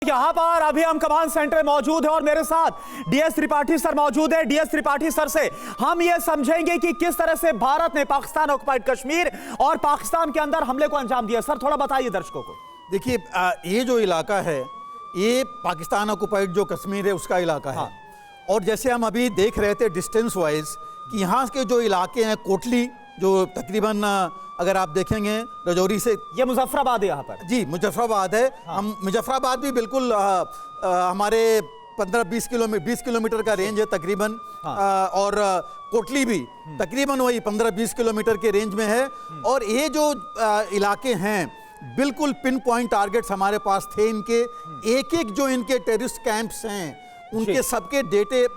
यहां पर अभी हम कमांड सेंटर में मौजूद है और मेरे साथ डीएस त्रिपाठी सर मौजूद है। डीएस त्रिपाठी सर से हम ये समझेंगे कि किस तरह से भारत ने पाकिस्तान ऑक्युपाइड कश्मीर और पाकिस्तान के अंदर हमले को अंजाम दिया। सर थोड़ा बताइए दर्शकों को। देखिए, ये जो इलाका है ये पाकिस्तान ऑक्युपाइड जो कश्मीर है उसका इलाका है। और जैसे हम अभी देख रहे थे डिस्टेंस वाइज कि यहाँ के जो इलाके हैं, कोटली जो तकरीबन अगर आप देखेंगे रजौरी से, ये मुजफ्फराबाद है यहाँ पर। जी मुजफ्फराबाद है। हम मुजफ्फराबाद भी बिल्कुल हमारे 15-20 किलोमीटर का रेंज है तकरीबन। और कोटली भी तकरीबन वही 15-20 किलोमीटर के रेंज में है। और ये जो इलाके हैं बिल्कुल पिन पॉइंट टारगेट्स हमारे पास थे। इनके एक एक जो इनके टेररिस्ट कैंप्स हैं उनके सबके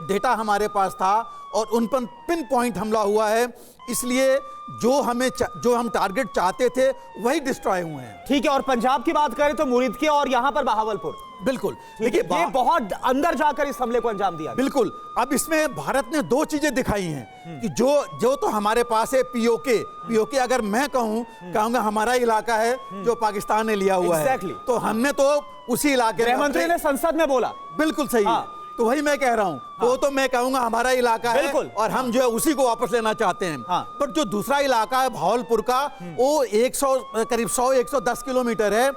डेटा हमारे पास था और उन पर पिन पॉइंट हमला हुआ है। इसलिए जो हम टारगेट चाहते थे वही डिस्ट्रॉय हुए हैं। ठीक है। और पंजाब की बात करें तो मुरीदके और यहां पर बहावलपुर। बिल्कुल। देखिए, ये बहुत अंदर जाकर इस हमले को अंजाम दिया। बिल्कुल। अब इसमें भारत ने दो चीजें दिखाई हैं कि जो तो हमारे पास है पीओके अगर मैं कहूंगा हमारा इलाका है जो पाकिस्तान ने लिया हुआ है। तो हमने तो उसी इलाके गृह मंत्री ने संसद में बोला। बिल्कुल सही है। तो वही मैं कह रहा हूं। वो तो मैं कहूंगा हमारा इलाका है और हम जो है उसी को वापस लेना चाहते हैं। पर जो दूसरा इलाका है भावलपुर का, वो करीब 100-110 किलोमीटर है,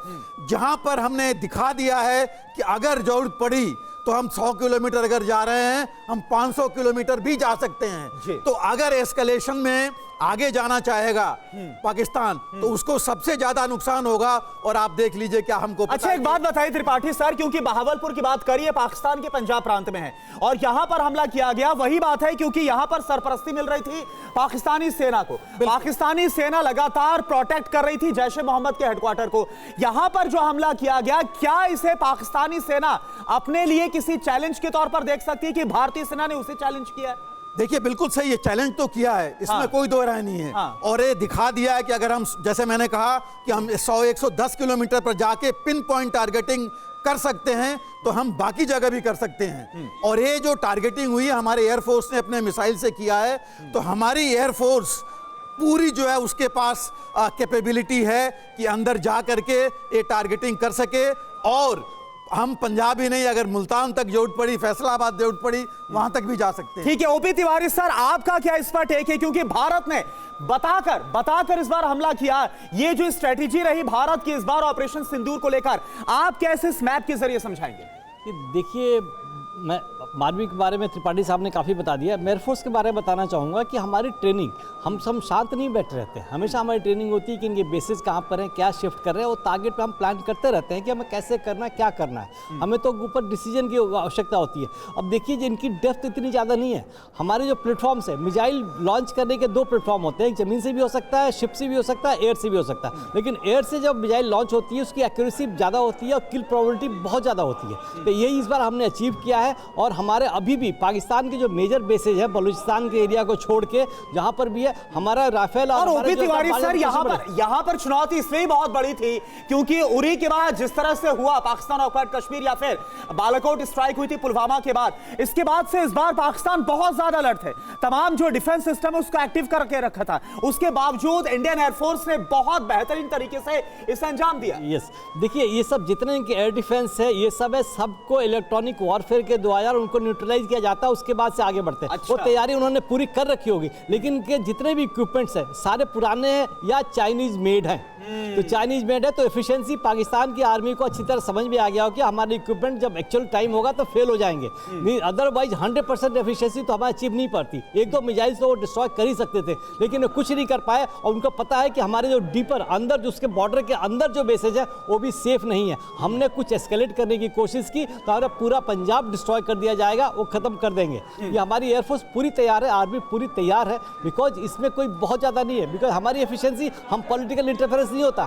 जहां पर हमने दिखा दिया है कि अगर जरूरत पड़ी तो हम 100 किलोमीटर अगर जा रहे हैं हम 500 किलोमीटर भी जा सकते हैं। तो अगर एस्केलेशन में आगे जाना चाहेगा पाकिस्तान तो उसको सबसे ज्यादा नुकसान होगा। और आप देख लीजिए क्या हमको अच्छा एक बात बताइए त्रिपाठी सर, क्योंकि बहावलपुर की बात करिए पाकिस्तान के पंजाब प्रांत में है और यहां पर हमला किया गया, वही बात है क्योंकि यहां पर सरपरस्ती मिल रही थी पाकिस्तानी सेना को। पाकिस्तानी सेना लगातार प्रोटेक्ट कर रही थी जैश ए मोहम्मद के हेडक्वार्टर को। यहां पर जो हमला किया गया, क्या इसे पाकिस्तानी सेना अपने लिए किसी चैलेंज के तौर पर देख सकती है कि भारतीय सेना ने उसे चैलेंज किया है? देखिए, बिल्कुल सही है, चैलेंज तो किया है, इसमें कोई दो राय नहीं है। और ये दिखा दिया है कि अगर हम, जैसे मैंने कहा कि हम 100-110 किलोमीटर पर जाके पिन पॉइंट टारगेटिंग कर सकते हैं तो हम बाकी जगह भी कर सकते हैं। और ये जो टारगेटिंग हुई है हमारे एयरफोर्स ने अपने मिसाइल से किया है। तो हमारी एयरफोर्स पूरी जो है उसके पास कैपेबिलिटी है कि अंदर जा करके ये टारगेटिंग कर सके। और हम पंजाब ही नहीं, अगर मुल्तान तक जरूरत पड़ी, फैसलाबाद जरूरत पड़ी, वहां तक भी जा सकते हैं। ठीक है। ओपी तिवारी सर, आपका क्या इस पर टेक है, क्योंकि भारत ने बताकर इस बार हमला किया, ये जो स्ट्रेटेजी रही भारत की इस बार ऑपरेशन सिंदूर को लेकर, आप कैसे इस मैप के जरिए समझाएंगे? देखिए, मैं मालवी के बारे में त्रिपाठी साहब ने काफ़ी बता दिया। मैं एयरफोर्स के बारे में बताना चाहूँगा कि हमारी ट्रेनिंग, हम शांत नहीं बैठे रहते हैं। हमेशा हमारी ट्रेनिंग होती है कि इनके बेसिस कहाँ पर हैं, क्या शिफ्ट कर रहे हैं, और टारगेट पे हम प्लान करते रहते हैं कि हमें कैसे करना है, क्या करना है। हमें तो ऊपर डिसीजन की आवश्यकता होती है। अब देखिए, इनकी डेप्थ इतनी ज़्यादा नहीं है। हमारे जो प्लेटफॉर्म्स है, मिसाइल लॉन्च करने के 2 प्लेटफॉर्म होते हैं, एक ज़मीन से भी हो सकता है, शिप से भी हो सकता है, एयर से भी हो सकता है। लेकिन एयर से जब मिसाइल लॉन्च होती है उसकी एक्यूरेसी ज़्यादा होती है और किल प्रोबेबिलिटी बहुत ज़्यादा होती है। तो यही इस बार हमने अचीव किया है। और हमारे अभी भी पाकिस्तान के जो मेजर बेसेज है बलूचिस्तान के एरिया को छोड़ के जहां पर भी है, हमारा राफेल और ओपी तिवारी सर, यहां पर चुनौती इसलिए बहुत बड़ी थी क्योंकि उरी के बाद जिस तरह से हुआ पाकिस्तान ऑक्युपाइड कश्मीर या फिर बालाकोट स्ट्राइक हुई थी पुलवामा के बाद, इसके बाद से इस बार पाकिस्तान बहुत ज्यादा अलर्ट है। तमाम जो डिफेंस सिस्टम है उसको एक्टिव करके रखा था, उसके बावजूद इंडियन एयरफोर्स ने बहुत बेहतरीन तरीके से इसे अंजाम दिया। यस, देखिए, ये सब जितने इनके एयर डिफेंस है ये सब है, सबको इलेक्ट्रॉनिक वॉरफेयर के द्वारा उनको न्यूट्रलाइज किया जाता है, उसके बाद से आगे बढ़ते हैं। अच्छा। वो तैयारी उन्होंने पूरी कर रखी होगी। लेकिन इनके जितने भी इक्विपमेंट्स हैं सारे पुराने हैं या चाइनीज मेड हैं। तो चाइनीज मेड है तो एफिशिएंसी पाकिस्तान की आर्मी को अच्छी तरह समझ में आ गया हो कि हमारे इक्विपमेंट जब एक्चुअल टाइम होगा तो फेल हो जाएंगे। नहीं, अदरवाइज 100% एफिशिएंसी तो हमारी अचीव नहीं पाती। 1-2 मिसाइल तो वो डिस्ट्रॉय कर ही सकते थे, लेकिन वो कुछ नहीं कर पाए। और उनको पता है कि हमारे जो डीपर अंदर, जो उसके बॉर्डर के अंदर जो बेसेज है वो भी सेफ नहीं है। हमने कुछ एस्केलेट करने की कोशिश की तो हमारा पूरा पंजाब डिस्ट्रॉय कर दिया जाएगा, वो खत्म कर देंगे। ये हमारी एयरफोर्स पूरी तैयार है, आर्मी पूरी तैयार है, बिकॉज इसमें कोई बहुत ज़्यादा नहीं है। बिकॉज हमारी एफिशिएंसी, हम पॉलिटिकल इंटरफेरेंस नहीं होता।